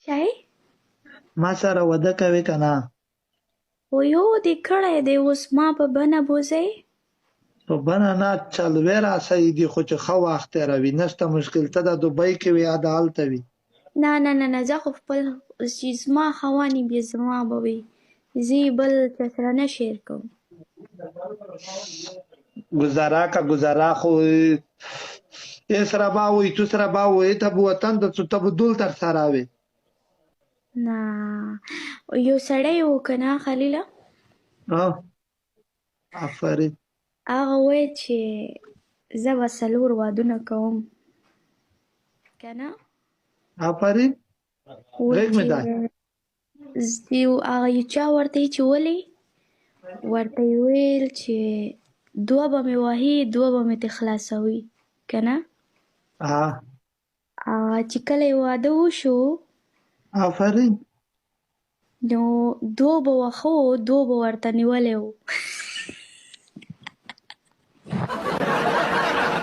چای ما سره واده کوي که نه؟ و یو دې کړی دی اوس ما په بنه بوځئ. په بنه نه چلوې را صحیح دي خو چې ښه وخت تېروي نشته مشکل. ته د دوبۍ کې وي یا د هلته وي؟ نه نه نه نه زه خو خپل چې زما خوانې بیا زما به وي، زه یې بل چا سره نه شیر کوم. گذرا که گذرا خو і tu срабавує та وطن ته ته به دلته سره نه یو سړی و که نه خلیله، آفرین. هغه وایي چې زه به 4 وادونه کوم که نه. آفرین. وایي غږ مې چې دی. هغه یو چا ورته وایي چې ولې، ورته یې ویل چې 2 به مې وهي 2 به مې ترې خلاصوي که نه. چې کله یې واده وشو آفرین. نو 2 به واښه و 2 به ورته نیولی و.